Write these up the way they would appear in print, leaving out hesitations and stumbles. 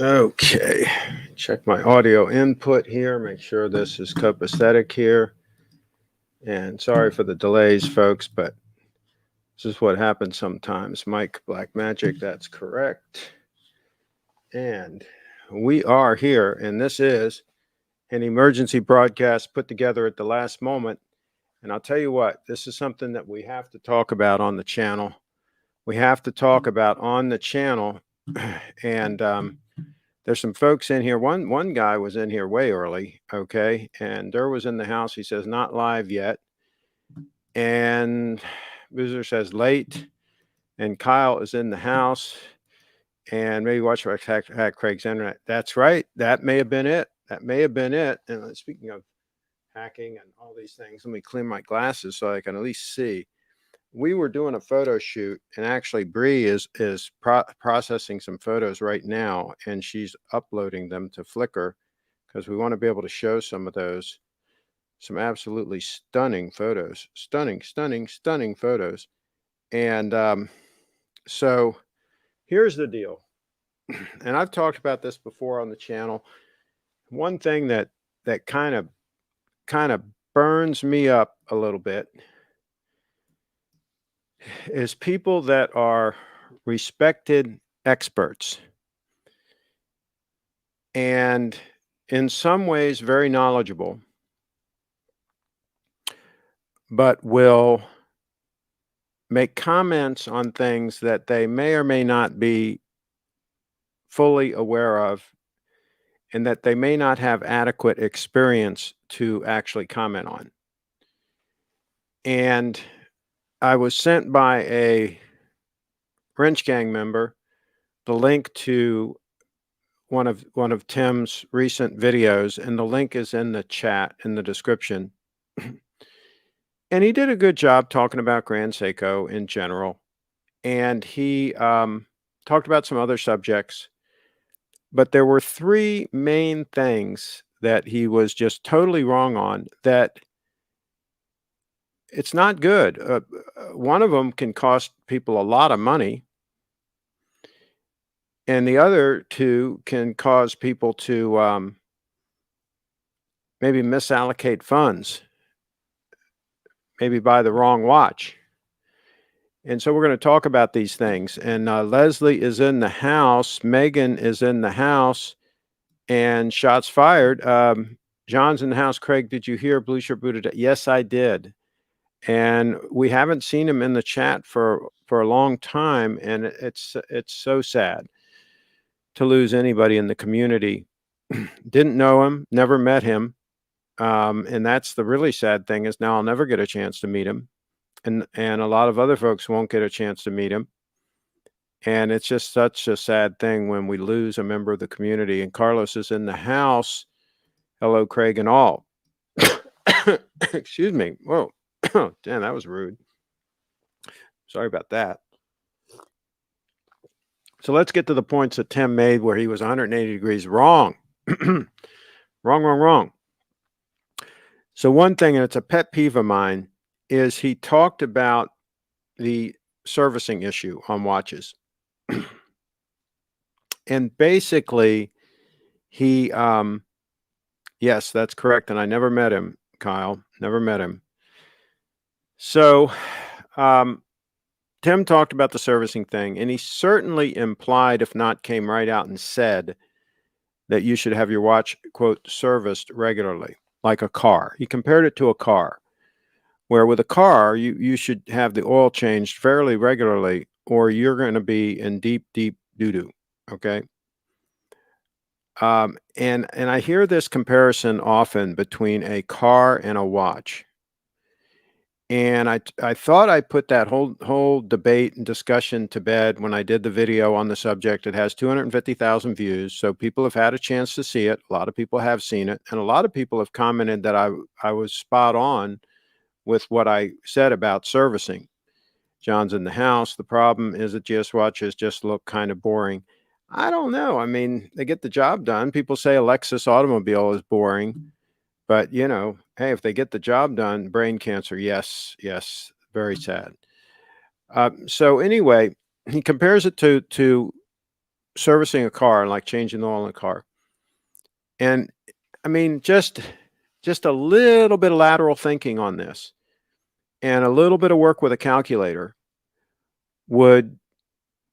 Okay, check my audio input here, make sure this is copacetic here. And sorry for the delays, folks, but this is what happens sometimes. Mike Black Magic, that's correct. And we are here, and this is an emergency broadcast put together at the last moment. And I'll tell you what, this is something that we have to talk about on the channel. We have to talk about on the channel. And there's some folks in here. One guy was in here way early, okay? And Durr was in the house. He says, not live yet. And Boozer says late. And Kyle is in the house. And maybe watch for hack Craig's internet. That's right. That may have been it. That may have been it. And speaking of hacking and all these things, let me clean my glasses so I can at least see. We were doing a photo shoot, and actually Bree is processing some photos right now, and she's uploading them to Flickr because we want to be able to show some of those, some absolutely stunning photos, stunning photos. And so here's the deal, and I've talked about this before on the channel. One thing that kind of burns me up a little bit is people that are respected experts and in some ways very knowledgeable, but will make comments on things that they may or may not be fully aware of and that they may not have adequate experience to actually comment on. And I was sent by a Wrench Gang member the link to one of Tim's recent videos, and the link is in the chat in the description. And he did a good job talking about Grand Seiko in general, and he talked about some other subjects, but there were three main things that he was just totally wrong on. That it's not good. One of them can cost people a lot of money, and the other two can cause people to maybe misallocate funds, maybe buy the wrong watch. And so we're going to talk about these things. And Leslie is in the house. Megan is in the house. And shots fired. John's in the house. Craig, did you hear Blue Shirt Buddha? Yes, I did. And we haven't seen him in the chat for a long time. And it's so sad to lose anybody in the community. Didn't know him, never met him. And that's the really sad thing, is now I'll never get a chance to meet him. And a lot of other folks won't get a chance to meet him. And it's just such a sad thing when we lose a member of the community. And Carlos is in the house. Hello, Craig and all. Excuse me. Whoa. Damn, that was rude. Sorry about that. So let's get to the points that Tim made where he was 180 degrees wrong. Wrong. So one thing, and it's a pet peeve of mine, is he talked about the servicing issue on watches. And basically, he, yes, that's correct. And I never met him, Kyle, never met him. So Tim talked about the servicing thing, and he certainly implied, if not came right out and said, that you should have your watch, quote, serviced regularly, like a car. He compared it to a car, where with a car, you should have the oil changed fairly regularly, or you're going to be in deep doo-doo, okay? And I hear this comparison often between a car and a watch. And I thought I put that whole debate and discussion to bed when I did the video on the subject. It has 250,000 views, so people have had a chance to see it. A lot of people have seen it, and a lot of people have commented that I was spot on with what I said about servicing. John's in the house. The problem is that GS watches just look kind of boring. I don't know. I mean, they get the job done. People say a Lexus automobile is boring. But, you know, hey, if they get the job done, brain cancer, yes, very sad. So anyway, he compares it to servicing a car, like changing the oil in a car. And I mean, just a little bit of lateral thinking on this and a little bit of work with a calculator would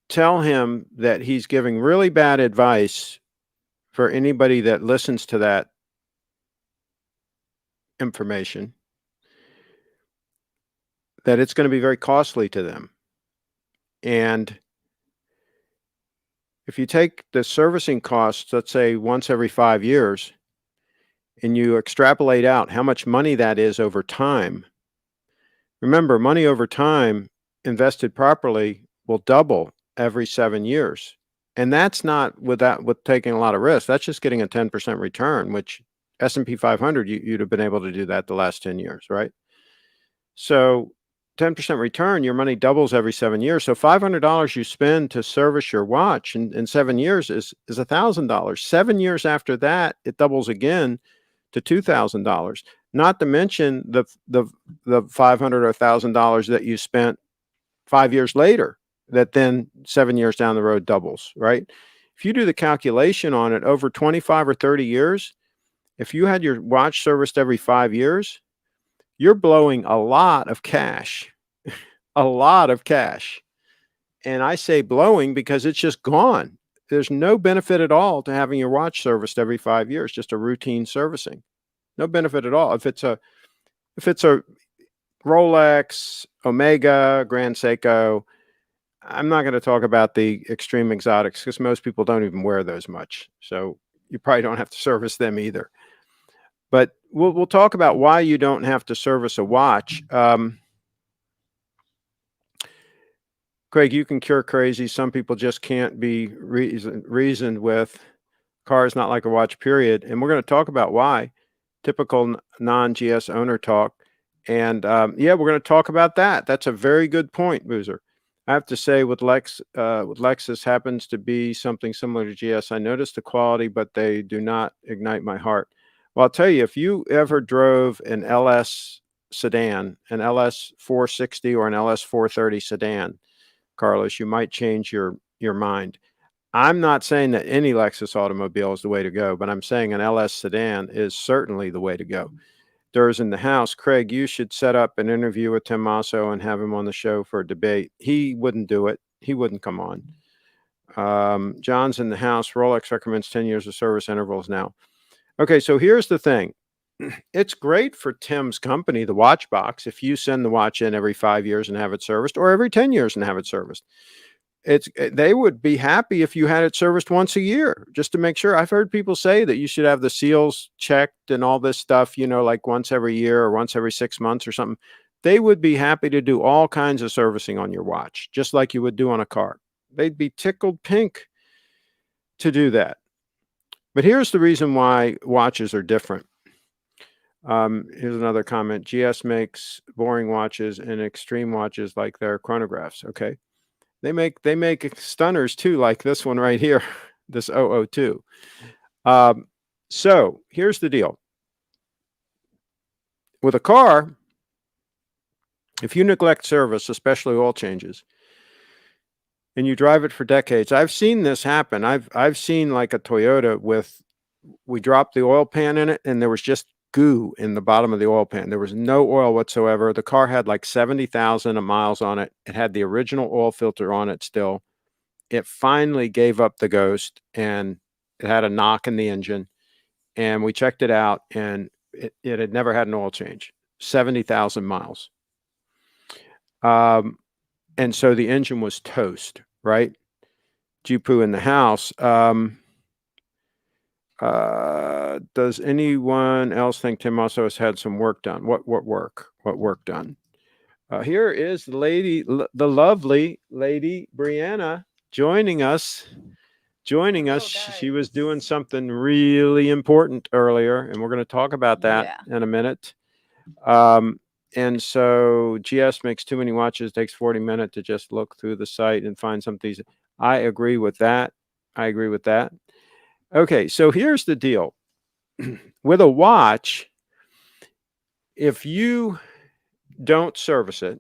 tell him that he's giving really bad advice for anybody that listens to that information, that it's going to be very costly to them. And if you take the servicing costs, let's say once every 5 years, and you extrapolate out how much money that is over time, remember, money over time invested properly will double every 7 years. And that's not with taking a lot of risk. That's just getting a 10% return, which S&P 500, you'd have been able to do that the last 10 years, right? So 10% return, your money doubles every 7 years. So $500 you spend to service your watch in 7 years is $1,000. 7 years after that, it doubles again to $2,000. Not to mention the $500 or $1,000 that you spent 5 years later, that then 7 years down the road doubles, right? If you do the calculation on it over 25 or 30 years, if you had your watch serviced every 5 years, you're blowing a lot of cash, a lot of cash. And I say blowing because it's just gone. There's no benefit at all to having your watch serviced every 5 years, just a routine servicing. No benefit at all. If it's a Rolex, Omega, Grand Seiko, I'm not going to talk about the extreme exotics because most people don't even wear those much. So you probably don't have to service them either. But we'll talk about why you don't have to service a watch. Craig, you can cure crazy. Some people just can't be reasoned with. Car is not like a watch, period. And we're going to talk about why. Typical non-GS owner talk. And yeah, we're going to talk about that. That's a very good point, Boozer. I have to say with Lexus happens to be something similar to GS. I noticed the quality, but they do not ignite my heart. Well, I'll tell you, if you ever drove an LS sedan, an LS 460 or an LS 430 sedan, Carlos, you might change your mind. I'm not saying that any Lexus automobile is the way to go, but I'm saying an LS sedan is certainly the way to go. Durr's in the house. Craig, you should set up an interview with Tim Masso and have him on the show for a debate. He wouldn't do it. He wouldn't come on. John's in the house. Rolex recommends 10 years of service intervals now. Okay, so here's the thing. It's great for Tim's company, the watch box, if you send the watch in every 5 years and have it serviced, or every 10 years and have it serviced. They would be happy if you had it serviced once a year, just to make sure. I've heard people say that you should have the seals checked and all this stuff, like once every year or once every 6 months or something. They would be happy to do all kinds of servicing on your watch, just like you would do on a car. They'd be tickled pink to do that. But here's the reason why watches are different. Here's another comment. GS makes boring watches and extreme watches like their chronographs. Okay. They make stunners too, like this one right here, this 002. So here's the deal. With a car, if you neglect service, especially oil changes, and you drive it for decades, I've seen this happen. I've seen like a Toyota we dropped the oil pan in it and there was just goo in the bottom of the oil pan. There was no oil whatsoever. The car had like 70,000 miles on it. It had the original oil filter on it still. It finally gave up the ghost and it had a knock in the engine. And we checked it out and it had never had an oil change. 70,000 miles. And so the engine was toast, right? Jupu in the house. Does anyone else think Tim also has had some work done? What work? What work done? Here is the lovely lady Brianna joining us. She was doing something really important earlier, and we're going to talk about that in a minute. And so GS makes too many watches. Takes 40 minutes to just look through the site and find some of these. I agree with that. Okay, so here's the deal. With a watch, if you don't service it,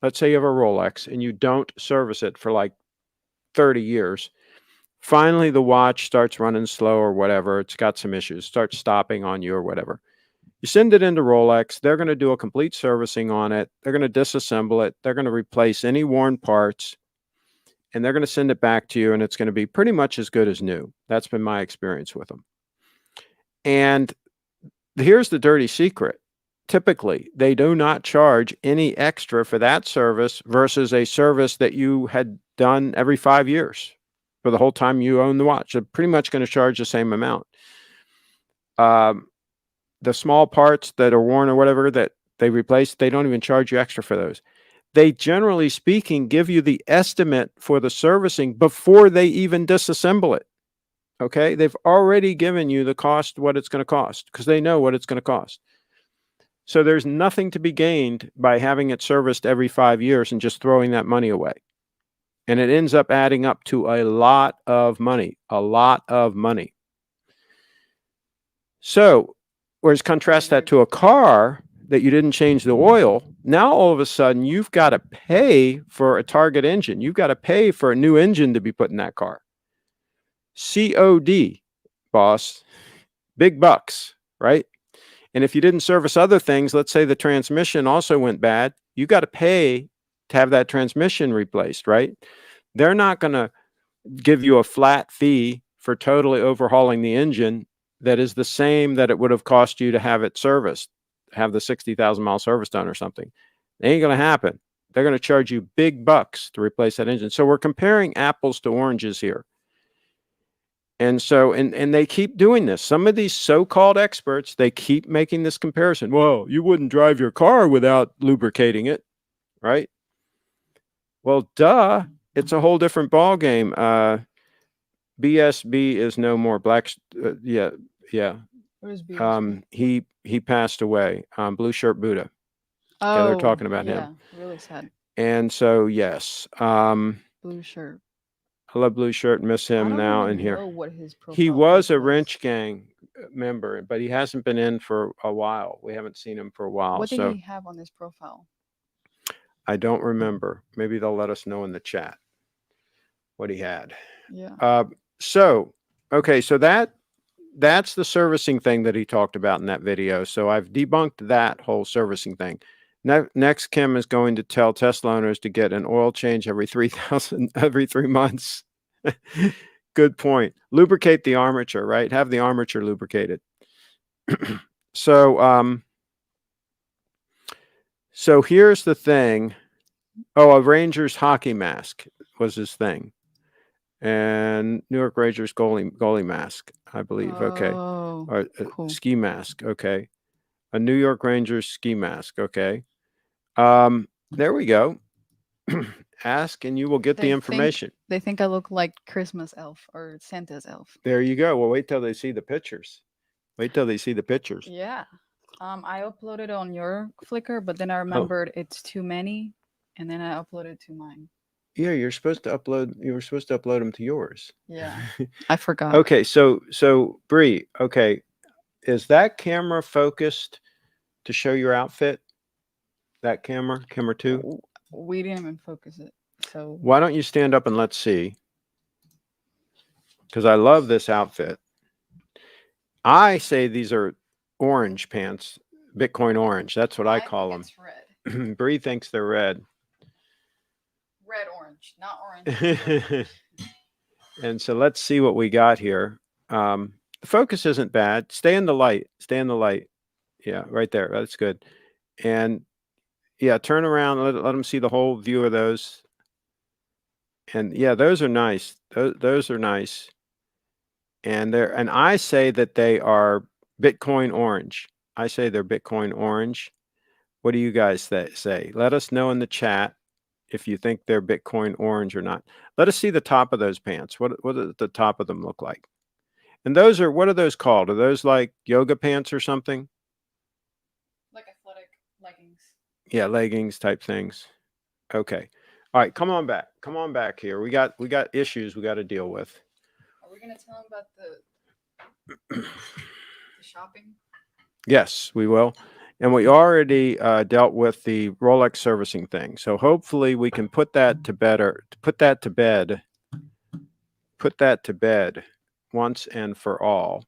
let's say you have a Rolex and you don't service it for like 30 years, finally the watch starts running slow or whatever. It's got some issues, starts stopping on you or whatever. You send it into Rolex. They're going to do a complete servicing on it. They're going to disassemble it. They're going to replace any worn parts, and they're going to send it back to you, and it's going to be pretty much as good as new. That's been my experience with them. And here's the dirty secret. Typically, they do not charge any extra for that service versus a service that you had done every 5 years for the whole time you own the watch. They're pretty much going to charge the same amount. The small parts that are worn or whatever that they replace, they don't even charge you extra for those. They, generally speaking, give you the estimate for the servicing before they even disassemble it. Okay? They've already given you the cost, what it's going to cost, because they know what it's going to cost. So there's nothing to be gained by having it serviced every 5 years and just throwing that money away. And it ends up adding up to a lot of money, So, whereas contrast that to a car that you didn't change the oil, now all of a sudden you've got to pay for a target engine. You've got to pay for a new engine to be put in that car. COD, boss. Big bucks, right? And if you didn't service other things, let's say the transmission also went bad, you got to pay to have that transmission replaced, right? They're not going to give you a flat fee for totally overhauling the engine that is the same that it would have cost you to have it serviced, have the 60,000 mile service done or something. It ain't going to happen. They're going to charge you big bucks to replace that engine. So we're comparing apples to oranges here. And so, and they keep doing this. Some of these so-called experts, they keep making this comparison. Well, you wouldn't drive your car without lubricating it, right? Well, duh. It's a whole different ball game. BSB is no more. Yeah. Where's BSB? He passed away. Blue Shirt Buddha. Oh, yeah, they're talking about him. Really sad. And so, yes. Blue Shirt. I love Blue Shirt. Miss him now in here. What his profile he was a Wrench Gang member, but he hasn't been in for a while. We haven't seen him for a while. What did he have on his profile? I don't remember. Maybe they'll let us know in the chat what he had. Yeah. So, okay, so that's the servicing thing that he talked about in that video. So I've debunked that whole servicing thing. Next, Kim is going to tell Tesla owners to get an oil change every 3 months. Good point. Lubricate the armature, right? Have the armature lubricated. So here's the thing. Oh, a Rangers hockey mask was his thing. And New York Rangers goalie mask, I believe. Okay. Or cool. Ski mask. Okay. A New York Rangers ski mask. Okay. There we go. Ask and you will get the information. They think I look like Christmas elf or Santa's elf. There you go. Well, wait till they see the pictures. Yeah. I uploaded on your Flickr, but then I remembered it's too many, and then I uploaded to mine. Yeah, you were supposed to upload them to yours. Yeah. I forgot. Okay, so Bree, okay. Is that camera focused to show your outfit? That camera 2? We didn't even focus it. So why don't you stand up and let's see? Because I love this outfit. I say these are orange pants, Bitcoin orange. That's what I call them. It's red. Bree thinks they're red. Red orange, not orange. And so let's see what we got here. The focus isn't bad. Stay in the light. Yeah, right there. That's good. And yeah, turn around. Let them see the whole view of those. And yeah, those are nice. Those are nice. And I say that they are Bitcoin orange. I say they're Bitcoin orange. What do you guys say? Let us know in the chat if you think they're Bitcoin orange or not. Let us see the top of those pants. What does the top of them look like? And those are, what are those called? Are those like yoga pants or something? Like athletic leggings. Yeah, leggings type things. Okay. All right, come on back. Come on back here. We got issues we got to deal with. Are we going to tell them about the shopping? Yes, we will. And we already dealt with the Rolex servicing thing. So hopefully we can put that to bed put that to bed once and for all.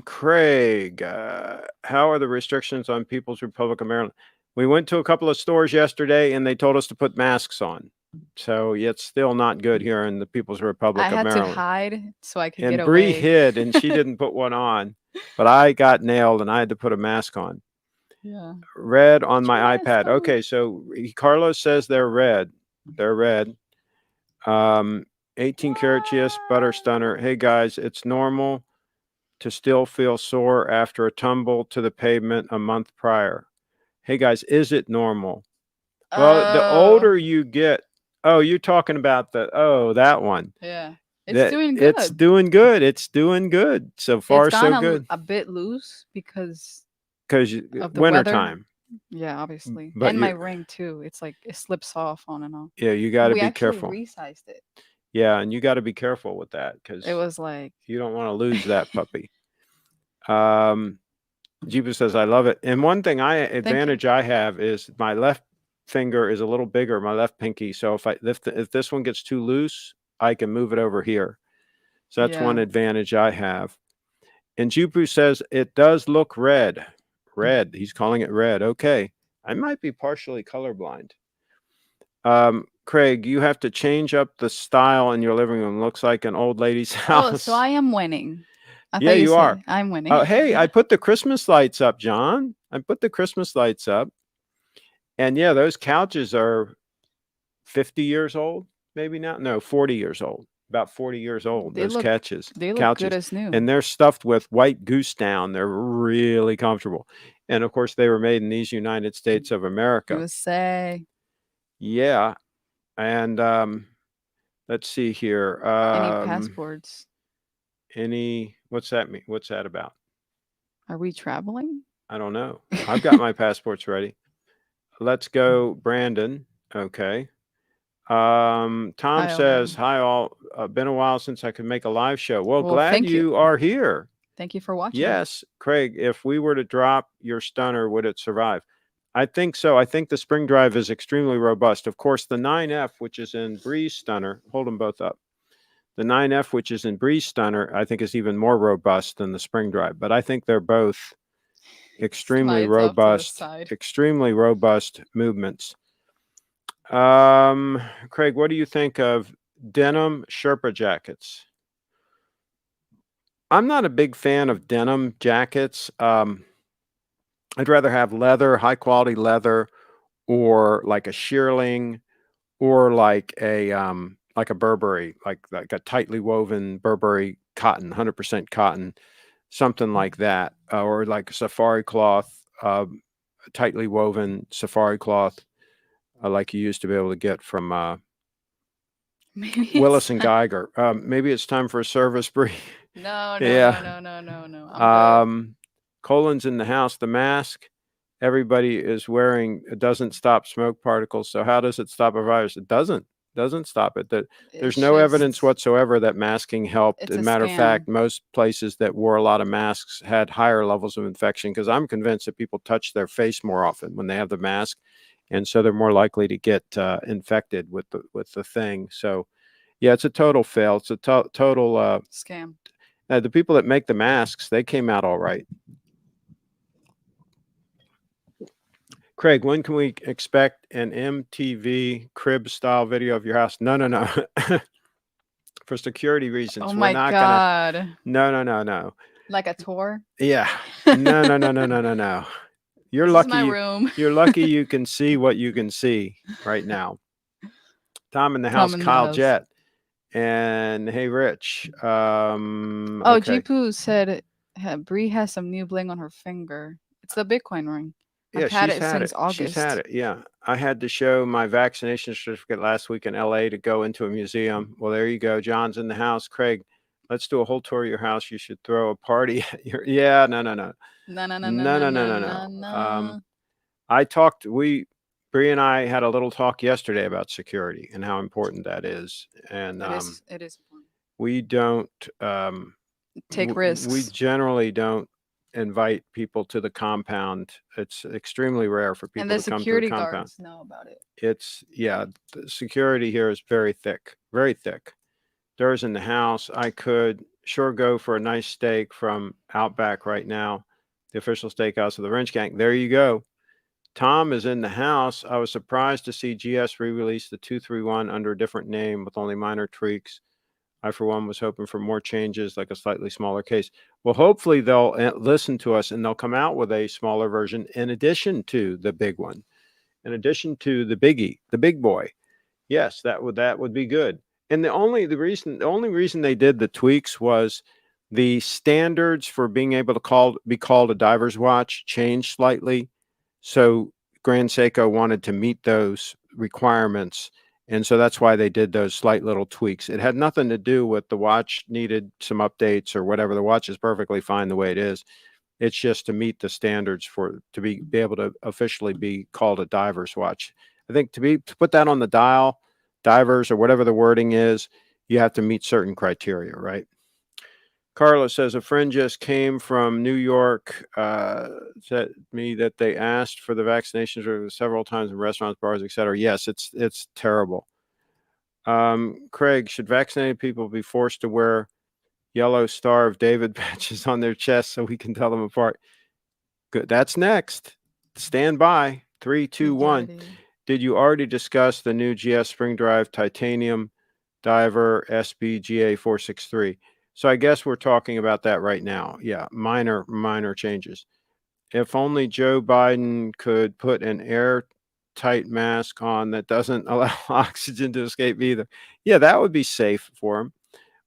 Craig, how are the restrictions on People's Republic of Maryland? We went to a couple of stores yesterday and they told us to put masks on. So it's still not good here in the People's Republic I of had to Maryland. hide so I could And get Bree away. hid and she didn't put one on, but I got nailed and I had to put a mask on. Yeah. Red on my Put your iPad. mask on. Okay, so Carlos says they're red. They're red. 18 karat GS butter stunner. Hey guys, it's normal to still feel sore after a tumble to the pavement a month prior. Hey guys, is it normal? Well, the older you get, you're talking about that one. Yeah. It's doing good. It's doing good. It's doing good. So far, It's so gone good. a bit loose because Because of the winter weather. time. Yeah, obviously. But and my ring too. It's like it slips off on and off. Yeah, you got to We be actually careful. resized it. Yeah, and you got to be careful with that because It was like you don't want to lose that puppy. Jeeba says, I love it. And one thing advantage I have is my left finger is a little bigger, my left pinky. So if this one gets too loose, I can move it over here. So that's one advantage I have. And Jupu says, it does look red. Red. He's calling it red. Okay. I might be partially colorblind. Craig, you have to change up the style in your living room. Looks like an old lady's house. Oh, so I am winning. Yeah, you are. I'm winning. Hey, I put the Christmas lights up, John. I put the Christmas lights up. And yeah, those couches are 50 years old, maybe now. No, 40 years old. About 40 years old, those couches. They look good as new. And they're stuffed with white goose down. They're really comfortable. And of course, they were made in these United States of America. USA. Yeah. And let's see here. Any passports? What's that mean? What's that about? Are we traveling? I don't know. I've got my passports ready. Let's go, Brandon. Okay. Tom says, hi all. Been a while since I could make a live show. Well, glad you are here. Thank you for watching. Yes, Craig, if we were to drop your stunner, would it survive? I think so. I think the spring drive is extremely robust. Of course, the 9F, which is in Bree's stunner, hold them both up. The 9F, which is in Bree's stunner, I think is even more robust than the spring drive. But I think they're both extremely robust movements. Craig, what do you think of denim Sherpa jackets? I'm not a big fan of denim jackets. I'd rather have leather, high quality leather, or like a shearling, or like a Burberry, like a tightly woven Burberry cotton, 100% cotton, something like that, or like a safari cloth, tightly woven safari cloth, like you used to be able to get from Willis and Geiger. Maybe it's time for a service, Bree. No. Colin's in the house. The mask everybody is wearing, it doesn't stop smoke particles. So how does it stop a virus? It doesn't stop it. There's no evidence whatsoever that masking helped. As a matter of fact, most places that wore a lot of masks had higher levels of infection, because I'm convinced that people touch their face more often when they have the mask, and so they're more likely to get infected with the thing. So yeah, it's a total fail. It's a total scam. The people that make the masks, they came out all right. Craig, when can we expect an MTV crib style video of your house? No. For security reasons. Oh my God. No. Like a tour? Yeah. No. You're this lucky. Is my room. You're lucky you can see what you can see right now. Tom in the house, Kyle Jett. And hey, Rich. Jipu said Bree has some new bling on her finger. It's the Bitcoin ring. I've had it since August. She's had it. Yeah. I had to show my vaccination certificate last week in LA to go into a museum. Well, there you go. John's in the house. Craig, let's do a whole tour of your house. You should throw a party at your. Yeah. No. No. Bree and I had a little talk yesterday about security and how important that is. And it is important. We don't take risks. We generally don't invite people to the compound. It's extremely rare for people And the to come to the security compound. guards know about it. The security here is very thick, very thick. There's in the house. I could sure go for a nice steak from Outback right now, the official steakhouse of the Wrench Gang. There you go. Tom is in the house. I was surprised to see GS re-release the 231 under a different name with only minor tweaks. I, for one, was hoping for more changes, like a slightly smaller case. Well, hopefully they'll listen to us and they'll come out with a smaller version in addition to the big one, in addition to the biggie, the big boy. Yes, that would be good. And the only reason they did the tweaks was the standards for being able to be called a diver's watch changed slightly. So Grand Seiko wanted to meet those requirements. And so that's why they did those slight little tweaks. It had nothing to do with the watch needed some updates or whatever. The watch is perfectly fine the way it is. It's just to meet the standards to be able to officially be called a diver's watch. I think to put that on the dial, divers or whatever the wording is, you have to meet certain criteria, right? Carlos says a friend just came from New York, said me that they asked for the vaccinations several times in restaurants, bars, etc. Yes, it's terrible. Craig, should vaccinated people be forced to wear yellow Star of David patches on their chest so we can tell them apart? Good. That's next. Stand by. 3, 2, 1. Did you already discuss the new GS Spring Drive Titanium Diver SBGA 463? So I guess we're talking about that right now. Yeah, minor changes. If only Joe Biden could put an airtight mask on that doesn't allow oxygen to escape either. Yeah, that would be safe for him.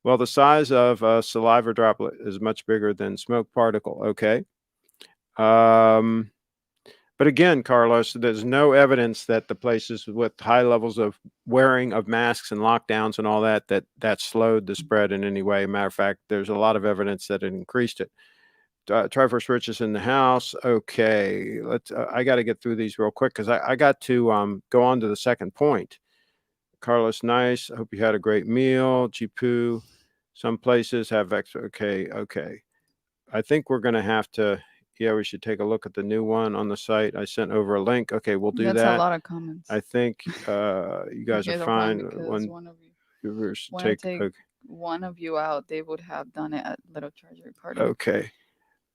Well, the size of a saliva droplet is much bigger than smoke particle. Okay. But again, Carlos, there's no evidence that the places with high levels of wearing of masks and lockdowns and all that slowed the spread in any way. Matter of fact, there's a lot of evidence that it increased it. Triforce Rich is in the house. Okay, I got to get through these real quick because I got to go on to the second point. Carlos, nice. I hope you had a great meal. Jipu, some places have extra. Okay. I think we're going to have to. Yeah, we should take a look at the new one on the site. I sent over a link. Okay, we'll do that. That's a lot of comments. I think you guys are fine. One of you take one of you out, they would have done it at Little Treasury Party. Okay.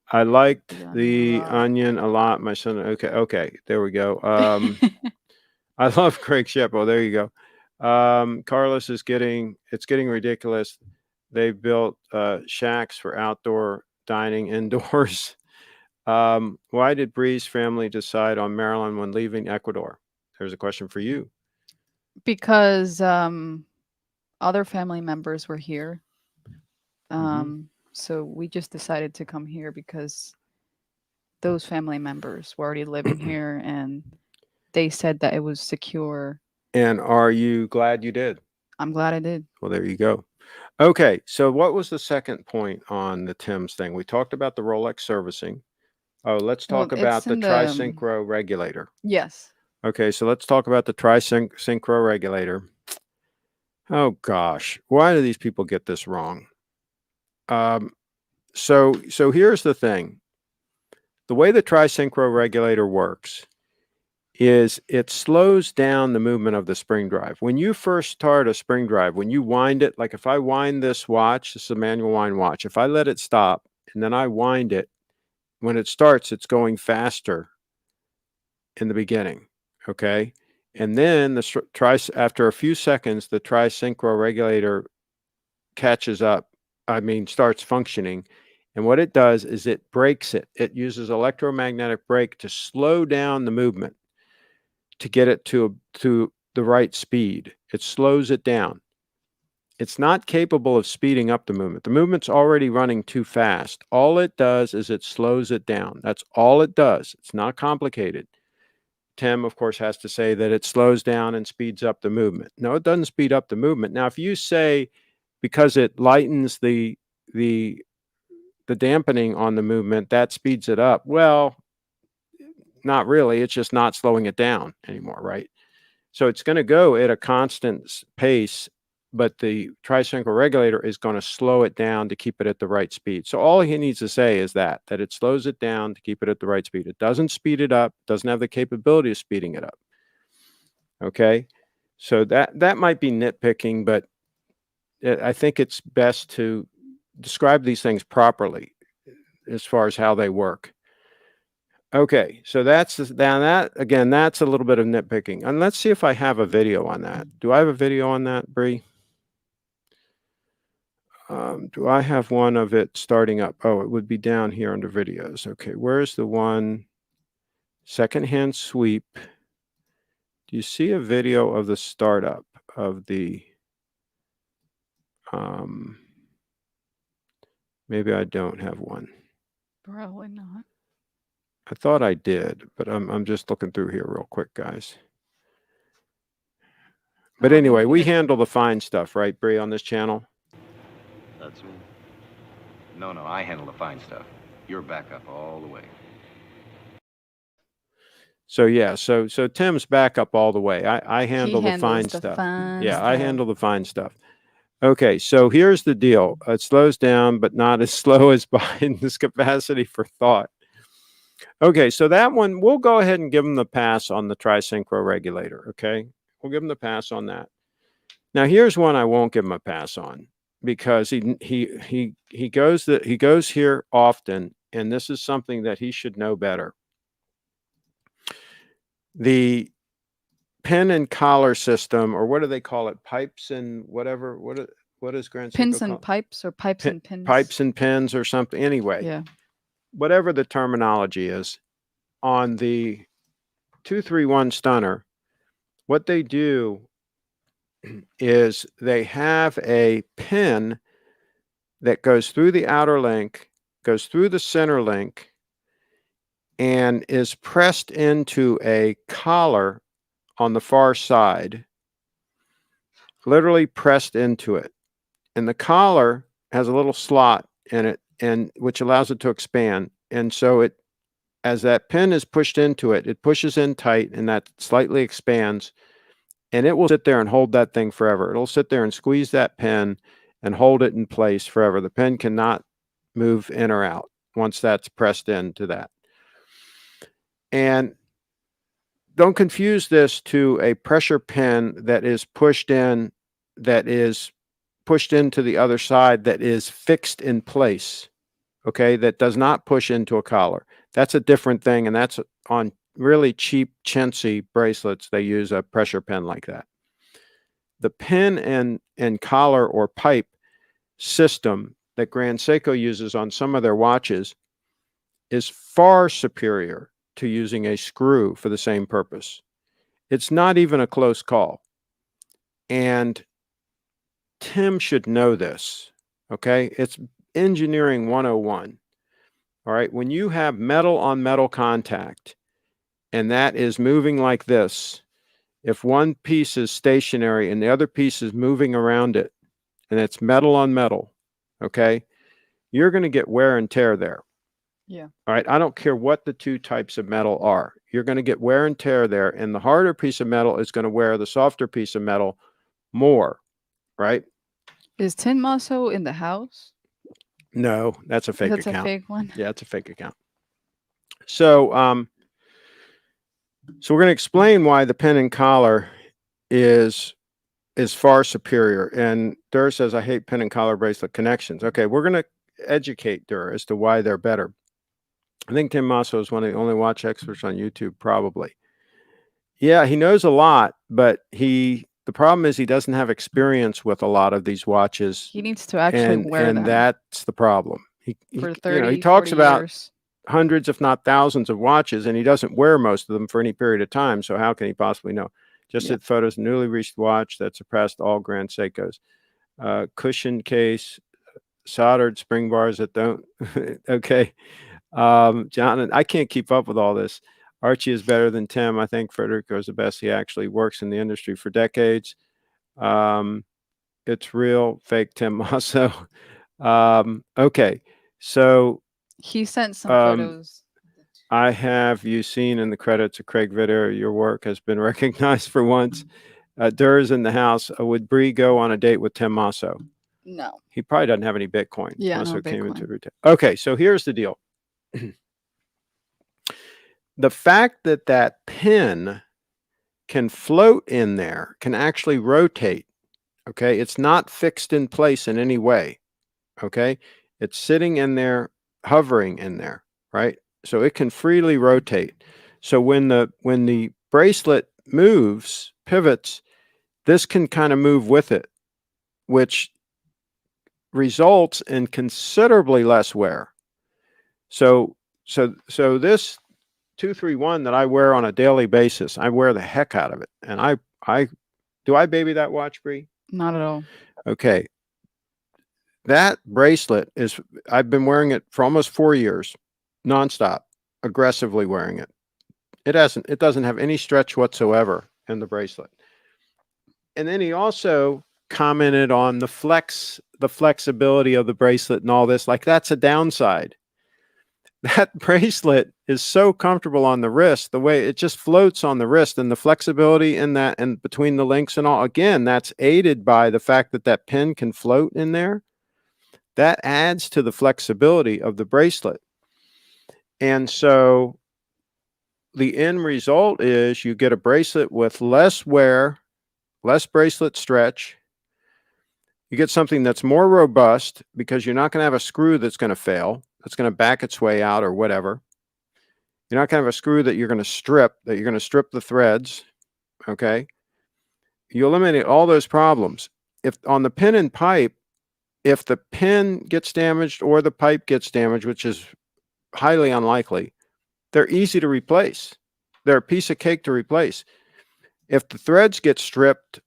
I liked the onion a lot. My son. Okay. There we go. I love CraigShipp. Oh, there you go. Carlos is getting ridiculous. They've built shacks for outdoor dining indoors. Why did Bree's family decide on Maryland when leaving Ecuador? There's a question for you. Because other family members were here. So we just decided to come here because those family members were already living here and they said that it was secure. And are you glad you did? I'm glad I did. Well, there you go. Okay, so what was the second point on the Tim's thing? We talked about the Rolex servicing. Oh, let's talk about the Tri-synchro regulator. Yes. Okay, so let's talk about the Tri-synchro regulator. Oh gosh, why do these people get this wrong? So here's the thing. The way the Tri-synchro regulator works is it slows down the movement of the spring drive. When you first start a spring drive, when you wind it, like if I wind this watch, this is a manual wind watch, if I let it stop and then I wind it, when it starts, it's going faster in the beginning, okay? And then after a few seconds, the Tri-synchro regulator starts functioning. And what it does is it breaks it. It uses electromagnetic brake to slow down the movement to get it to the right speed. It slows it down. It's not capable of speeding up the movement. The movement's already running too fast. All it does is it slows it down. That's all it does. It's not complicated. Tim, of course, has to say that it slows down and speeds up the movement. No, it doesn't speed up the movement. Now, if you say because it lightens the dampening on the movement, that speeds it up, well, not really. It's just not slowing it down anymore, right? So it's going to go at a constant pace but the Tri-synchro regulator is going to slow it down to keep it at the right speed. So all he needs to say is that it slows it down to keep it at the right speed. It doesn't speed it up, doesn't have the capability of speeding it up. Okay, so that might be nitpicking, but I think it's best to describe these things properly as far as how they work. Okay, so that's again, that's a little bit of nitpicking. And let's see if I have a video on that. Do I have a video on that, Bree? Do I have one of it starting up? Oh, it would be down here under videos. Okay, where's the one? Secondhand sweep. Do you see a video of the startup of the, maybe I don't have one. Probably not. I thought I did, but I'm just looking through here real quick, guys. But anyway, we handle the fine stuff, right, Bree, on this channel? That's me. No, I handle the fine stuff. You're backup all the way. So yeah, so Tim's backup all the way. I handle the fine stuff. Yeah, I handle the fine stuff. Okay, so here's the deal. It slows down, but not as slow as behind this capacity for thought. Okay, so that one, we'll go ahead and give him the pass on the Tri-synchro regulator, okay? We'll give him the pass on that. Now, here's one I won't give him a pass on because he goes here often, and this is something that he should know better. The pin and collar system, or what do they call it? Pipes and whatever. What is Grand Pins and pipes, or pipes and pins? Pipes and pins or something. Anyway, yeah. Whatever the terminology is, on the 231 stunner, what they do is they have a pin that goes through the outer link, goes through the center link, and is pressed into a collar on the far side, literally pressed into it. And the collar has a little slot in it, and which allows it to expand. And so it, as that pin is pushed into it, it pushes in tight, and that slightly expands, and it will sit there and hold that thing forever. It'll sit there and squeeze that pin and hold it in place forever. The pin cannot move in or out once that's pressed into that. And don't confuse this to a pressure pin that is pushed in, that is pushed into the other side, that is fixed in place, okay, that does not push into a collar. That's a different thing, and that's on really cheap chintzy bracelets. They use a pressure pin like that. The pin and collar or pipe system that Grand Seiko uses on some of their watches is far superior to using a screw for the same purpose. It's not even a close call. And Tim should know this, okay? It's engineering 101. All right, when you have metal on metal contact, and that is moving like this, if one piece is stationary and the other piece is moving around it, and it's metal on metal, okay, you're going to get wear and tear there. Yeah. All right, I don't care what the two types of metal are. You're going to get wear and tear there, and the harder piece of metal is going to wear the softer piece of metal more, right? Is Tin Maso in the house? No, that's a fake account. That's a fake one? Yeah, it's a fake account. So, so we're going to explain why the pin and collar is far superior. And Durr says, I hate pin and collar bracelet connections. Okay, we're going to educate Durr as to why they're better. I think Tim Maso is one of the only watch experts on YouTube, probably. Yeah, he knows a lot, but the problem is he doesn't have experience with a lot of these watches. He needs to actually wear them. And that's the problem. For 30, he talks 40 about years. Hundreds, if not thousands, of watches, and he doesn't wear most of them for any period of time. So how can he possibly know? Just hit photos, newly reached watch that surpassed all Grand Seikos. Cushion case, soldered spring bars that don't. Okay. John, I can't keep up with all this. Archie is better than Tim. I think Federico is the best. He actually works in the industry for decades. It's real, fake Tim Maso. Okay. So he sent some photos. I have you seen in the credits of Craig Video, your work has been recognized for once. Durr's in the house. Would Bree go on a date with Tim Masso? No. He probably doesn't have any Bitcoin. Yeah, no Masso came into Bitcoin. retail. Okay, so here's the deal. The fact that that pin can float in there, can actually rotate. Okay, it's not fixed in place in any way. Okay, it's sitting in there, hovering in there, right? So it can freely rotate. So when the bracelet moves, pivots, this can kind of move with it, which results in considerably less wear. So this 231 that I wear on a daily basis, I wear the heck out of it. And I do I baby that watch, Bree? Not at all. Okay. That bracelet is, I've been wearing it for almost 4 years, nonstop, aggressively wearing it. It doesn't have any stretch whatsoever in the bracelet. And then he also commented on the flexibility of the bracelet and all this. Like, that's a downside. That bracelet is so comfortable on the wrist, the way it just floats on the wrist, and the flexibility in that and between the links and all. Again, that's aided by the fact that that pin can float in there. That adds to the flexibility of the bracelet. And so the end result is you get a bracelet with less wear, less bracelet stretch. You get something that's more robust because you're not going to have a screw that's going to fail, that's going to back its way out or whatever. You're not going to have a screw that you're going to strip the threads. Okay. You eliminate all those problems. If on the pin and pipe, if the pin gets damaged or the pipe gets damaged, which is highly unlikely, they're easy to replace. They're a piece of cake to replace. If the threads get stripped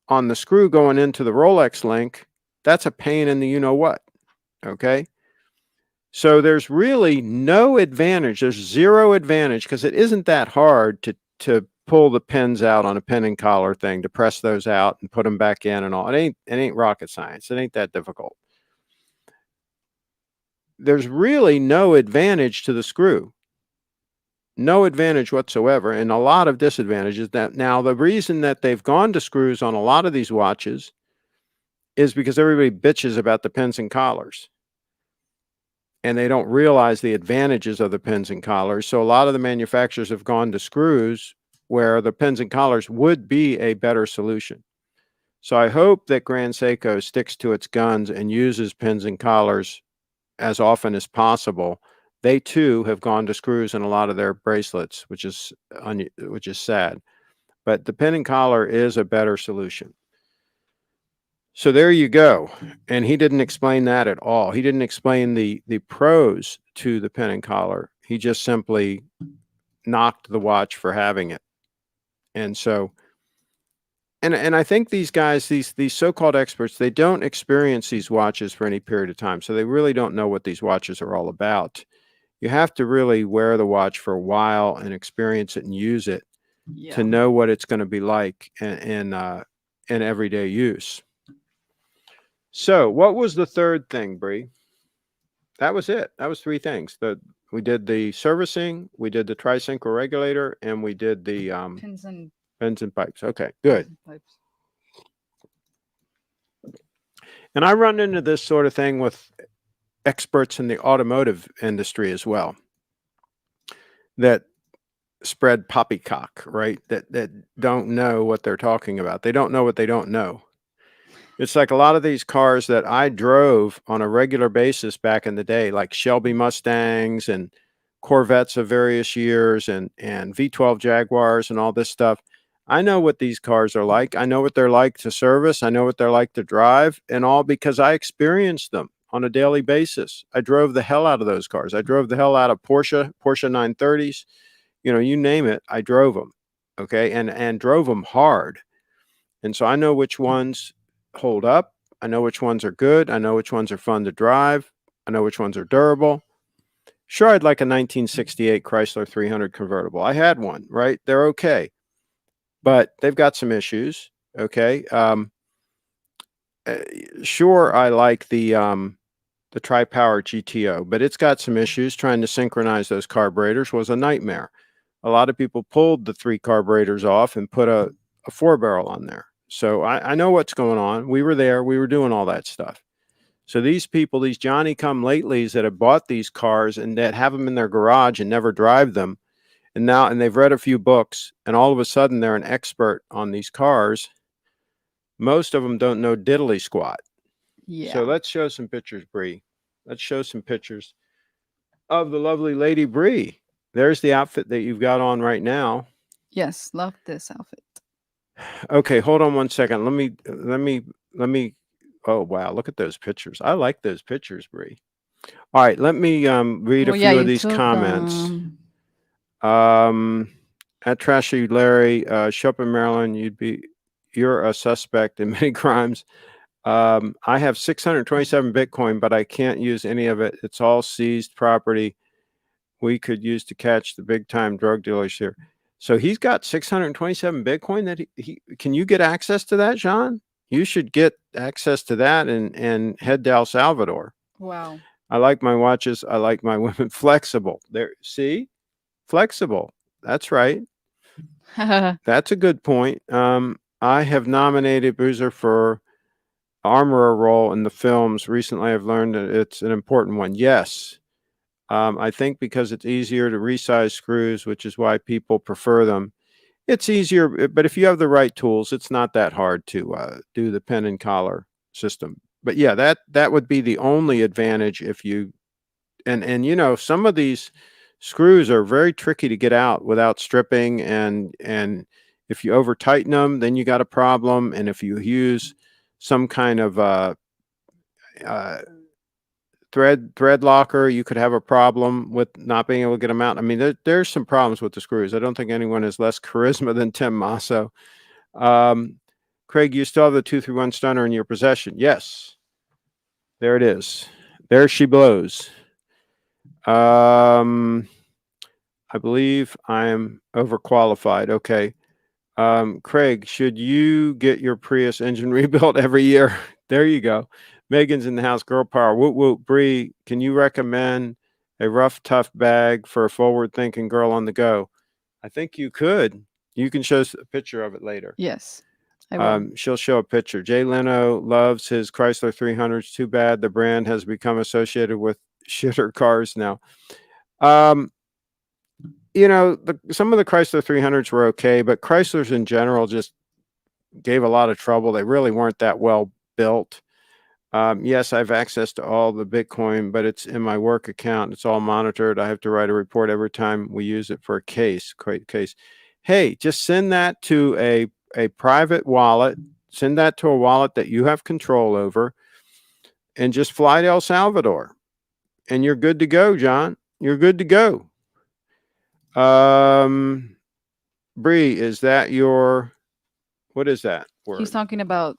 on the screw going into the Rolex link, that's a pain in the you-know-what, okay? So there's really no advantage. There's zero advantage because it isn't that hard to pull the pins out on a pin and collar thing, to press those out and put them back in and all. It ain't rocket science. It ain't that difficult. There's really no advantage to the screw. No advantage whatsoever, and a lot of disadvantages. That now the reason that they've gone to screws on a lot of these watches is because everybody bitches about the pins and collars, and they don't realize the advantages of the pins and collars. So a lot of the manufacturers have gone to screws where the pins and collars would be a better solution. So I hope that Grand Seiko sticks to its guns and uses pins and collars as often as possible. They too have gone to screws in a lot of their bracelets, which is sad. But the pin and collar is a better solution. So there you go. And he didn't explain that at all. He didn't explain the pros to the pin and collar. He just simply knocked the watch for having it. And so, and I think these guys, these so-called experts, they don't experience these watches for any period of time. So they really don't know what these watches are all about. You have to really wear the watch for a while and experience it and use it to know what it's going to be like in everyday use. So what was the third thing, Bree? That was it. That was 3 things. We did the servicing, we did the Tri-synchro regulator, and we did the pins and pipes. Okay, good. And I run into this sort of thing with experts in the automotive industry as well, that spread poppycock, right? That don't know what they're talking about. They don't know what they don't know. It's like a lot of these cars that I drove on a regular basis back in the day, like Shelby Mustangs and Corvettes of various years and V12 Jaguars and all this stuff. I know what these cars are like. I know what they're like to service. I know what they're like to drive, and all because I experienced them on a daily basis. I drove the hell out of those cars. I drove the hell out of Porsche 930s, you name it. I drove them. Okay. And drove them hard. And so I know which ones hold up. I know which ones are good. I know which ones are fun to drive. I know which ones are durable. Sure, I'd like a 1968 Chrysler 300 convertible. I had one, right? They're okay, but they've got some issues. Okay. Sure, I like the Tri-Power GTO, but it's got some issues. Trying to synchronize those carburetors was a nightmare. A lot of people pulled the 3 carburetors off and put a a 4-barrel on there. So I know what's going on. We were there. We were doing all that stuff. So these people, these Johnny-come-latelys that have bought these cars and that have them in their garage and never drive them, and they've read a few books, and all of a sudden they're an expert on these cars. Most of them don't know diddly squat. Yeah. So let's show some pictures, Bree. Let's show some pictures of the lovely Lady Bree. There's the outfit that you've got on right now. Yes, love this outfit. Okay, hold on one second. Let me. Oh wow, look at those pictures. I like those pictures, Bree. All right, let me read a few of these comments. At Trashy Larry, show up in Maryland, you're a suspect in many crimes. I have 627 Bitcoin, but I can't use any of it. It's all seized property we could use to catch the big time drug dealers here. So he's got 627 Bitcoin that he can you get access to that, John? You should get access to that and head to El Salvador. Wow. I like my watches. I like my women flexible. There, see? Flexible. That's right. That's a good point. I have nominated Boozer for armorer role in the films. Recently, I've learned that it's an important one. Yes. I think because it's easier to resize screws, which is why people prefer them. It's easier, but if you have the right tools, it's not that hard to do the pin and collar system. But yeah, that would be the only advantage if you, and you know, some of these screws are very tricky to get out without stripping, and if you over tighten them, then you got a problem. And if you use some kind of thread locker, you could have a problem with not being able to get them out. I mean, there's some problems with the screws. I don't think anyone has less charisma than Tim Masso. Craig, you still have the 231 Stunner in your possession. Yes. There it is. There she blows. I believe I'm overqualified. Okay. Craig, should you get your Prius engine rebuilt every year? There you go. Megan's in the house. Girl power. Whoop whoop. Bree, can you recommend a rough, tough bag for a forward-thinking girl on the go? I think you could. You can show us a picture of it later. Yes, I will. She'll show a picture. Jay Leno loves his Chrysler 300s. Too bad the brand has become associated with shitter cars now. You know, some of the Chrysler 300s were okay, but Chryslers in general just gave a lot of trouble. They really weren't that well built. Yes, I have access to all the Bitcoin, but it's in my work account. It's all monitored. I have to write a report every time we use it for a case. Hey, just send that to a private wallet. Send that to a wallet that you have control over, and just fly to El Salvador, and you're good to go, John. You're good to go. Bree, is that your? What is that word? He's talking about